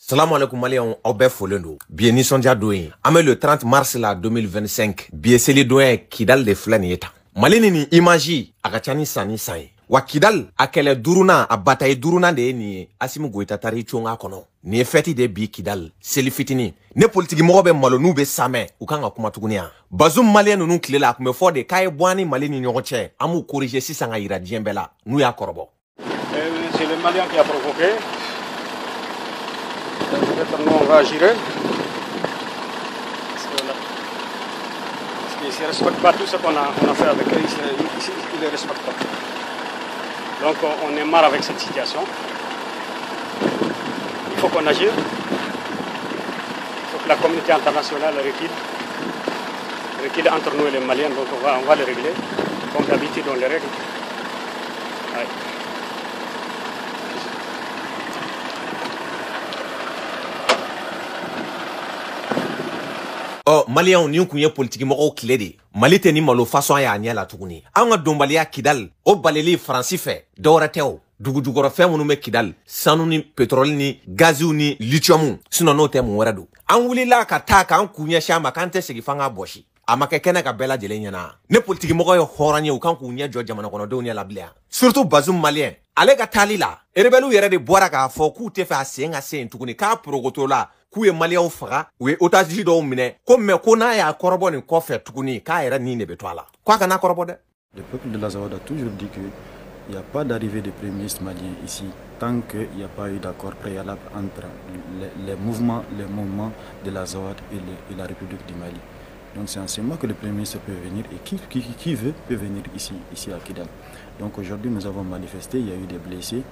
Salam alaikum Maliens, aw bɛɛ folen don. Bi ye nisɔndiya don ye. An bɛ le 30 mars la 2025. Bi ye seli don ye Kidal de filɛ nin ye tan. Mali ni image a ka ca ni san ye. Wa Kidal a kɛlɛ duurunan a bataille duurunan de ye nin ye. Assimi Goïta tari conga kɔnɔ. Nin ye fête de bi Kidal seli fitini. Ne politique mɔgɔ bɛ malo n'u bɛ samɛ u kan ka kuma tuguni yan. Bazoum Malien ninnu tile la a tun bɛ fɔ de k'a ye bɔ an ni Mali ni ɲɔgɔn cɛ. An b'u corriger sisan ka yira diɲɛ bɛɛ la n'u y'a kɔrɔbɔ. C'est le Malien qui a provoqué. Nous on va agir. Parce qu'ils ne respectent pas tout ce qu'on a fait avec eux. Ils ne les respectent pas. Donc on est marre avec cette situation. Il faut qu'on agisse. Il faut que la communauté internationale requille entre nous et les Maliens. Donc on va les régler. Comme d'habitude on les règle. Ouais. Maliens ni kun ye politique mɔgɔw tile de. Mali tɛ ni malo façon y'a ɲɛ la tuguni. An ka donbaliya Kidal o baleli Faransi fɛ dɔwɛrɛ tɛ o. Dugujukɔrɔ minnu bɛ Kidal sanu ni pétrole ni gaziw ni lithium sinon n'o tɛ mun wɛrɛ don. An wulila ka taa k'an kun ɲɛsin a ma k'an tɛ segin f'an k'a bɔsi. A ma kɛ kɛnɛ ka bɛɛ lajɛlen ɲɛna. Ne politique mɔgɔ ye hɔrɔn ye u kan k'u ɲɛ jɔ jamana kɔnɔdenw ɲɛ la bilen. Surtout Bazoum Malien. Ale ka taali la rebelles yɛrɛ de bɔra k'a fɔ k'u tɛ fɛ a sen ka se yen tuguni k'a porogoto la. K'u ye Maliens faga u ye otage dɔw minɛ ko mais ko n'a y'a kɔrɔbɔ nin kɔfɛ tuguni k'a yɛrɛ nin de bɛ to a la k'a kana kɔrɔbɔ dɛ. Le peuple de l'Azawad a toujours dit qu'il n'y a pas d'arrivée de premier ministre malien ici tant qu'il n'y a pas eu d'accord préalable entre les mouvements de l'Azawad et la République du Mali. Donc c'est en ce moment que le premier ministre peut venir et qui veut peut venir ici à Kidal. Donc aujourd'hui nous avons manifesté, il y a eu des blessés.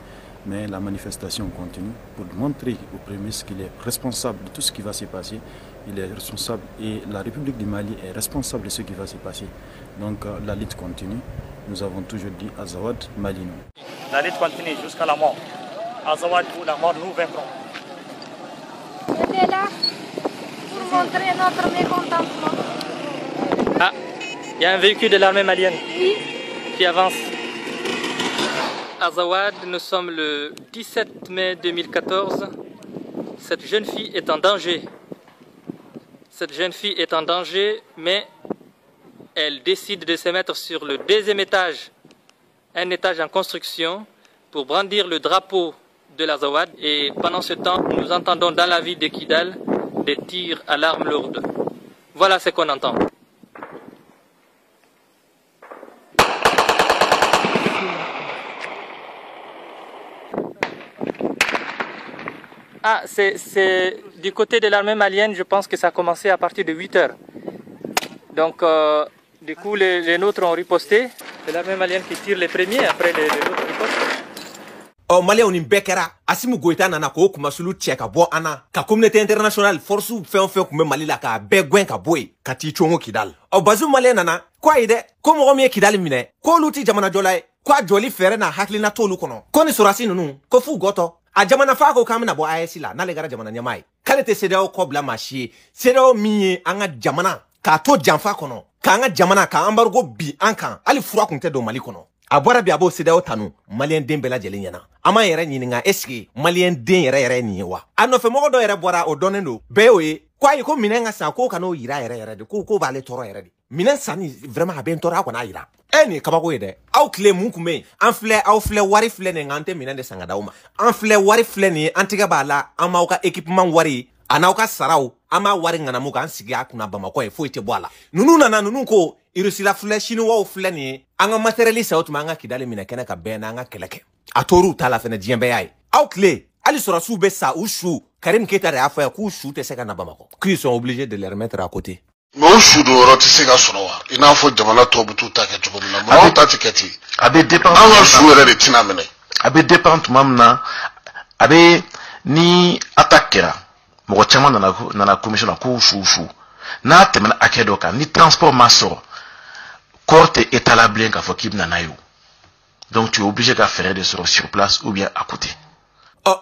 Mais la manifestation continue pour montrer au Premier ministre qu'il est responsable de tout ce qui va se passer. Il est responsable et la République du Mali est responsable de ce qui va se passer. Donc la lutte continue. Nous avons toujours dit Azawad, Mali non. La lutte continue jusqu'à la mort. Azawad ou la mort, nous vaincrons. On est là pour montrer notre mécontentement. Ah, il y a un véhicule de l'armée malienne qui avance. Azawad, nous sommes le 17 mai 2014. Cette jeune fille est en danger. Cette jeune fille est en danger, mais elle décide de se mettre sur le deuxième étage, un étage en construction, pour brandir le drapeau de l'Azawad. Et pendant ce temps, nous entendons dans la ville de Kidal des tirs à l'arme lourde. Voilà ce qu'on entend. Ah, c'est du côté de l'armée malienne, je pense que ça a commencé à partir de 8 heures. Donc, du coup, les nôtres ont riposté. C'est l'armée malienne qui tire les premiers, après les autres ripostent. Maliens ni bɛɛ kɛra Assimi Goïta nana k'o kumasulu cɛ ka bɔ an na ka communauté internationale force fɛn o fɛn kun bɛ Mali la k'a bɛɛ gɛn ka bɔ yen ka t'i congo Kidal. Bazoum Malien nana ko ayi dɛ ko mɔgɔ min ye Kidal minɛ k'olu ti jamana jɔla ye ko a jɔli fɛɛrɛ n'a hakilina t'olu kɔnɔ ko ni sɔrɔdasi ninnu ko f'u gɔtɔ. A jamana fa ko k'an bɛna bɔ AES la n'ale kɛra jamana ɲɛmaa ye k'ale tɛ CEDEAO kɔ bila maa si ye CEDEAO min ye an ka jamana k'a to janfa kɔnɔ k'an ka jamana ka embargo bi an kan hali fura kun tɛ don Mali kɔnɔ a bɔra bi a b'o CEDEAO tanu Malien den bɛɛ lajɛlen ɲɛna an m'an yɛrɛ ɲininka est-ce que Malien den yɛrɛ ye nin ye wa a nɔfɛmɔgɔ dɔ yɛrɛ bɔra o dɔnnen don bɛɛ y'o ye ko ayi ko minɛn ka san k'o kan'o yira yɛrɛ de ko b'ale tɔɔrɔ yɛrɛ de minɛn sanni vraiment a bɛ n tɔɔrɔ a kɔn'a yira nin ye kabako ye dɛ aw tile mun kun bɛ yen aw filɛ wari filɛ nin an tɛ minɛn de san ka d'aw ma an filɛ wari filɛ nin an tigɛ b'a la an b'aw ka équipement wari a n'aw ka saraw an b'a wari ŋanamu k'an sigi a kunna Bamakɔ ye foyi tɛ bɔ a la ninnu nana ninnu ko Irusila filɛ Chinois filɛ nin ye an ka matériel san o tuma an ka Kidal minɛ kɛnɛ ka bɛn n'an ka kɛlɛ kɛ a tor'u ta la fɛnɛ diɲɛ bɛɛ y'a ye aw tile hali sɔrɔsiw bɛ sa u su Karim Keita de y'a fɔ yan k'u su tɛ se ka na Bamakɔ qu'ils sont obligés de les remettre à côté. Mais o su do yɔrɔ tɛ se ka sɔrɔ wa i n'a fɔ jamana tɔw bɛ t'u ta kɛ cogo min na mun anw ta tɛ kɛ ten a bɛ dépend an ka su yɛrɛ de tɛna minɛ a bɛ dépend tuma min na a bɛ ni attaque kɛra mɔgɔ caman nana commission na k'u su n'a tɛmɛna hakɛ dɔ kan ni transport ma sɔrɔ corps tɛ état la bilen k'a fɔ k'i bɛna n'a ye o donc tu es obligé ka fɛɛrɛ de sɔrɔ sur place ou bien à côté.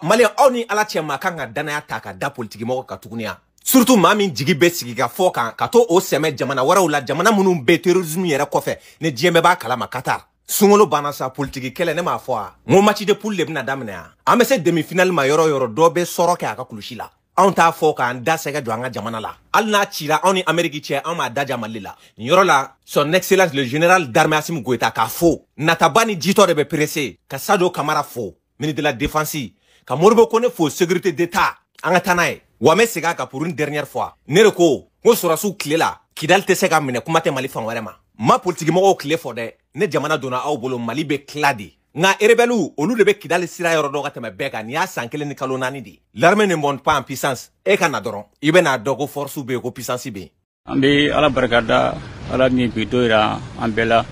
Malien aw ni ala cɛ maa kan ka danaya ta ka da politique mɔgɔ ka tuguni yan surtout maa min jigi bɛ sigi ka fɔ kan ka to o sɛmɛ jamana wɛrɛw la jamana minnu bɛ terrorisme yɛrɛ kɔfɛ ni diɲɛ bɛɛ b'a kalama Qatar Sungolo bana sa politique kele ne ma fo a. Mo match de poule le bina damene a. Ame se demi-finale ma yoro do be soro ke aka kulushi la. On ta fo ka nda sega do anga jamana la. Al na chira on ni Amerique che on ma daja malila. Nyoro la son excellence le général d'armée Assimi Goïta ka fo. Natabani jito de be pressé ka Sadio Camara fo. Ministre de la défense ka Modibo Kone fo sécurité d'état. Anga tanaye. Wame sega ka pour une dernière fois. Nereko ko sorasu klela. Kidal te sega mine kumate Mali fan wérema. Ma politique mo clé fo de ne jamana dona aw bolo Mali be kladi. Nga erebelu olu de be Kidal sira yoro do gateme beka ni ya sankele ni kalonani di. L'armée ne monte pas en puissance. E kana doron. Ibe na dogo force be ko puissance be. Ambe ala barkada ala ni bi doira ambela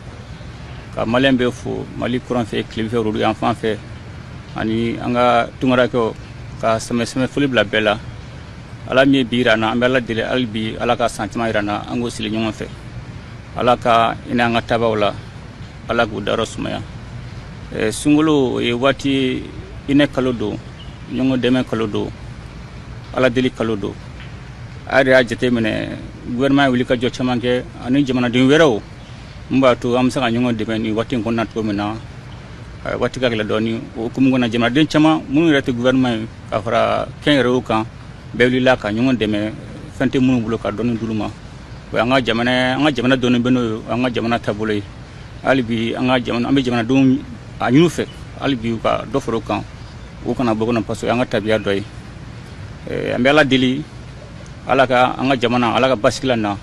ka malembe fo Mali courant fe clé fe rodu enfant fe ani anga tungara ko ka seme fuli bla bela ala mi bira na ambela dile albi ala ka sentiment irana ango sile nyongo fe ala ka ina nga tabawla ala ku darosmaya sungulu e wati ine kalodo nyongo deme kalodo ala deli kalodo ari ajete mene gouvernement wili ka jocha manke ani jamana dum weraw mbatu am sanga nyongo deme ni wati ko nat ko mena wati ka la doni o kum ngona jamana den chama munu rete gouvernement ka fara ken rew kan bewli la ka nyongo deme fente munu bulo ka doni duluma anga jamana doni beno anga jamana tabulay alibi anga jamana ambe jamana dum anyunu fe alibi ka doforo kan o kana bogona paso anga tabiya doy ambe ala dili ala ka anga jamana ala ka baskila na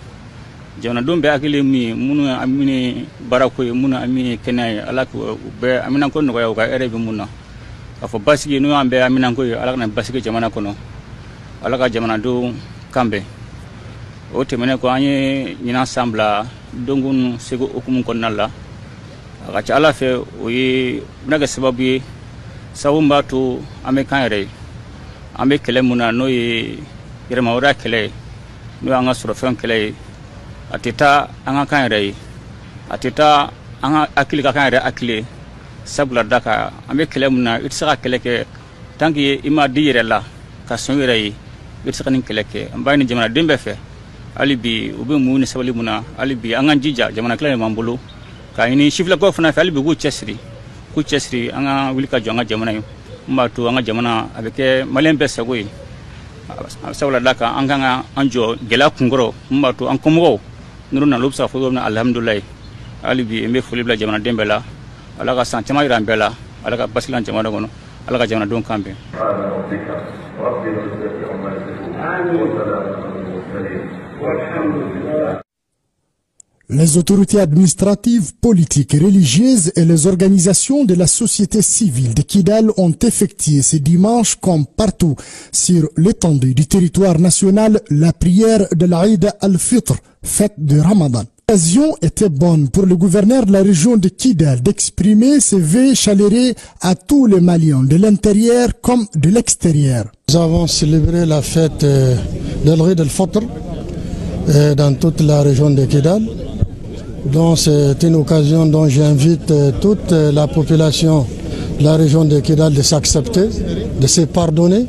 jamana dum be akile mi munu amini barako munu amini kenay ala ko be amina ko no ka erebe munna afo baski no ambe amina ko ala na baski jamana kono ala ka jamana dum kambe o temene ko anye nyina sambla dongun sego okumun konnalla aga ci ala fe o yi naga sababu sawumba to ame kanre ame kele muna no yi yerma wora kele no anga suro fen kele atita anga kanre atita anga akili ka kanre akili sabla daka ame kele muna itsa kele ke tangi ima direla ka sonire yi itsa kanin kele ke ambani jamana dembe fe alibi ube muni sabali muna alibi angan jija jamana kala mambulu ka ini shifla ko fana alibi ku chesri anga wilika jonga jamana mbatu anga jamana abeke malembe sagoi sawla daka anga anjo gela kungoro mbatu an komo nuru na lobsa fo na alhamdulillah alibi embe fulibla jamana dembela alaka santema irambela alaka basilan jamana gono alaka jamana don kambe. Les autorités administratives, politiques, religieuses et les organisations de la société civile de Kidal ont effectué ce dimanche, comme partout sur l'étendue du territoire national, la prière de l'Aïd al-Fitr, fête de Ramadan. L'occasion était bonne pour le gouverneur de la région de Kidal d'exprimer ses vœux chaleureux à tous les Maliens, de l'intérieur comme de l'extérieur. Nous avons célébré la fête de l'Aïd al-Fitr dans toute la région de Kidal. Donc c'est une occasion dont j'invite toute la population de la région de Kidal de s'accepter, de se pardonner.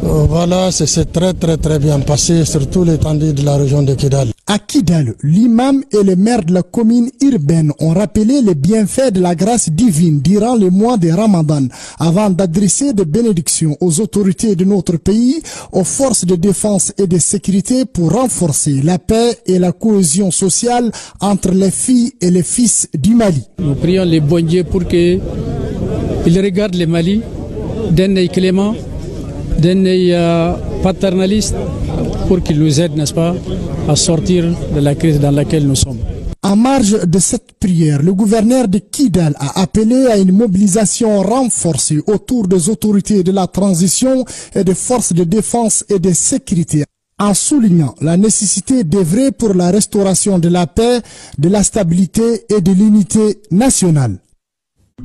Voilà, c'est très bien passé sur tout l'étendue de la région de Kidal. À Kidal, l'imam et le maire de la commune urbaine ont rappelé les bienfaits de la grâce divine durant le mois de Ramadan avant d'adresser des bénédictions aux autorités de notre pays, aux forces de défense et de sécurité pour renforcer la paix et la cohésion sociale entre les filles et les fils du Mali. Nous prions les bon Dieu pour qu'ils regardent le Mali d'un œil clément, d'un œil paternaliste, pour qu'il nous aide, n'est-ce pas, à sortir de la crise dans laquelle nous sommes. En marge de cette prière, le gouverneur de Kidal a appelé à une mobilisation renforcée autour des autorités de la transition et des forces de défense et de sécurité, en soulignant la nécessité d'œuvrer pour la restauration de la paix, de la stabilité et de l'unité nationale.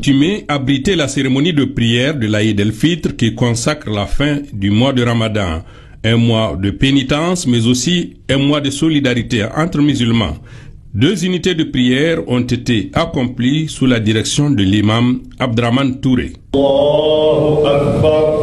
Tumé abritait la cérémonie de prière de l'Aïd el-Fitr qui consacre la fin du mois de Ramadan. Un mois de pénitence, mais aussi un mois de solidarité entre musulmans. 2 unités de prière ont été accomplies sous la direction de l'imam Abdraman Touré. Allahu Akbar.